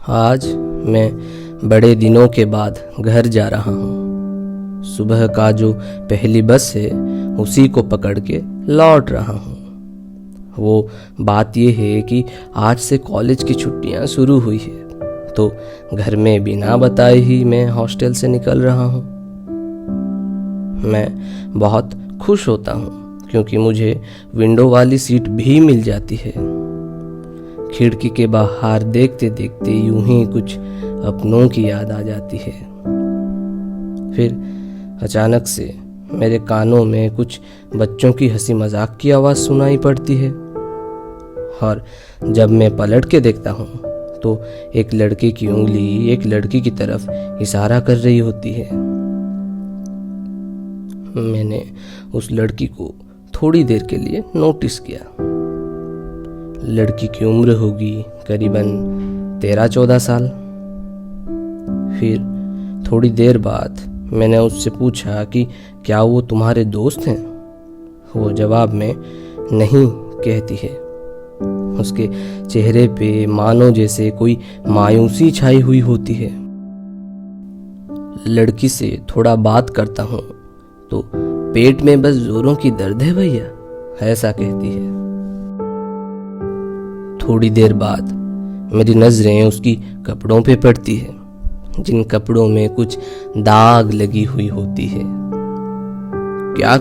आज मैं बड़े दिनों के बाद घर जा रहा हूँ। सुबह का जो पहली बस है उसी को पकड़ के लौट रहा हूँ। वो बात यह है कि आज से कॉलेज की छुट्टियाँ शुरू हुई है, तो घर में बिना बताए ही मैं हॉस्टल से निकल रहा हूँ। मैं बहुत खुश होता हूँ क्योंकि मुझे विंडो वाली सीट भी मिल जाती है। खिड़की के बाहर देखते देखते यूं ही कुछ अपनों की याद आ जाती है। फिर अचानक से मेरे कानों में कुछ बच्चों की हंसी मजाक की आवाज़ सुनाई पड़ती है और जब मैं पलट के देखता हूँ तो एक लड़के की उंगली एक लड़की की तरफ इशारा कर रही होती है। मैंने उस लड़की को थोड़ी देर के लिए नोटिस किया। लड़की की उम्र होगी करीबन 13-14 साल। फिर थोड़ी देर बाद मैंने उससे पूछा कि क्या वो तुम्हारे दोस्त हैं? वो जवाब में नहीं कहती है। उसके चेहरे पे मानो जैसे कोई मायूसी छाई हुई होती है। लड़की से थोड़ा बात करता हूँ तो पेट में बस जोरों की दर्द है भैया, ऐसा कहती है। थोड़ी देर बाद मेरी नजरें उसकी कपड़ों पे पड़ती है, जिन कपड़ों में कुछ दाग लगी हुई होती है। क्या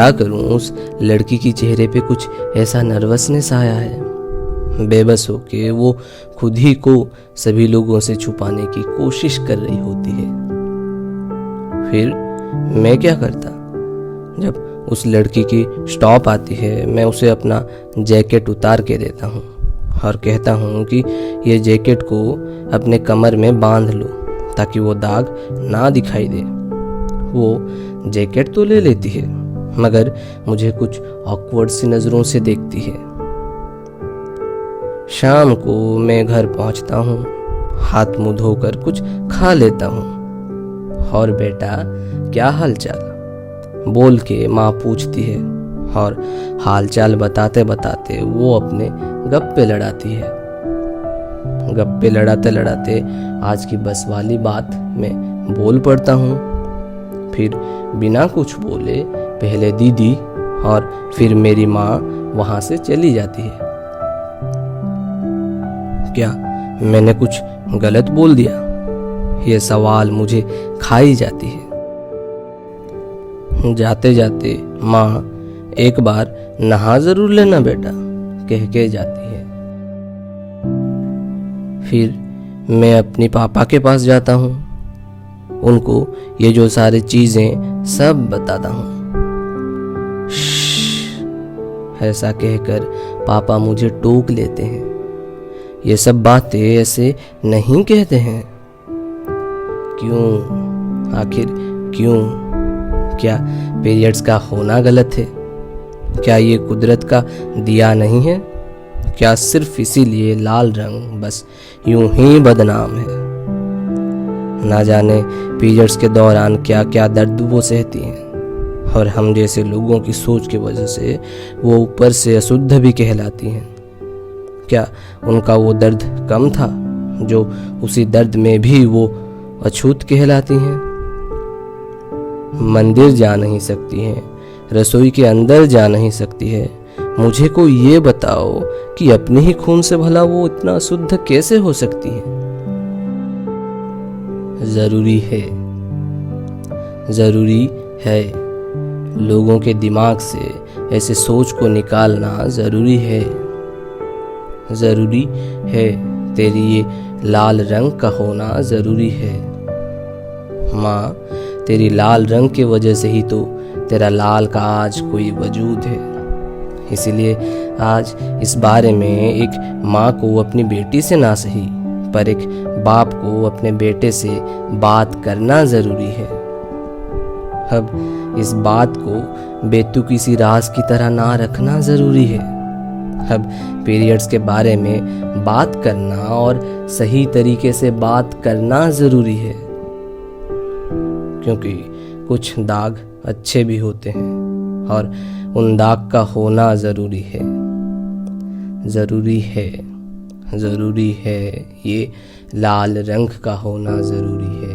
करूं उस लड़की की चेहरे पे कुछ ऐसा नर्वसनेस आया है। बेबस होके वो खुद ही को सभी लोगों से छुपाने की कोशिश कर रही होती है। फिर मैं क्या करता? जब उस लड़की की स्टॉप आती है मैं उसे अपना जैकेट उतार के देता हूँ और कहता हूँ कि ये जैकेट को अपने कमर में बांध लो ताकि वो दाग ना दिखाई दे। वो जैकेट तो ले लेती है मगर मुझे कुछ ऑकवर्ड सी नज़रों से देखती है। शाम को मैं घर पहुँचता हूँ, हाथ मुंह धोकर कुछ खा लेता हूँ और बेटा क्या हालचाल बोल के माँ पूछती है और हालचाल बताते बताते वो अपने गप्पे लड़ाती है। गप्पे लड़ाते लड़ाते आज की बस वाली बात में बोल पड़ता हूँ। फिर बिना कुछ बोले पहले दीदी और फिर मेरी माँ वहाँ से चली जाती है। क्या मैंने कुछ गलत बोल दिया? ये सवाल मुझे खाई जाती है। जाते जाते माँ एक बार नहा जरूर लेना बेटा कह के जाती है। फिर मैं अपनी पापा के पास जाता हूँ, उनको ये जो सारी चीजें सब बताता हूँ। ऐसा कहकर पापा मुझे टोक लेते हैं। ये सब बातें ऐसे नहीं कहते हैं। क्यों? आखिर क्यों? क्या पीरियड्स का होना गलत है? क्या ये कुदरत का दिया नहीं है? क्या सिर्फ इसीलिए लाल रंग बस यूं ही बदनाम है? ना जाने पीरियड्स के दौरान क्या क्या दर्द वो सहती हैं और हम जैसे लोगों की सोच की वजह से वो ऊपर से अशुद्ध भी कहलाती हैं। क्या उनका वो दर्द कम था जो उसी दर्द में भी वो अछूत कहलाती हैं? मंदिर जा नहीं सकती हैं, रसोई के अंदर जा नहीं सकती है। मुझे को ये बताओ कि अपने ही खून से भला वो इतना शुद्ध कैसे हो सकती है? जरूरी है लोगों के दिमाग से ऐसे सोच को निकालना जरूरी है। तेरी ये लाल रंग का होना जरूरी है। माँ, तेरी लाल रंग की वजह से ही तो तेरा लाल का आज कोई वजूद है। इसीलिए आज इस बारे में एक माँ को अपनी बेटी से ना सही पर एक बाप को अपने बेटे से बात करना जरूरी है। अब इस बात को बेतुकी सी राज की तरह ना रखना जरूरी है। अब पीरियड्स के बारे में बात करना और सही तरीके से बात करना जरूरी है, क्योंकि कुछ दाग अच्छे भी होते हैं और उन दाग का होना जरूरी है। ज़रूरी है, ये लाल रंग का होना ज़रूरी है।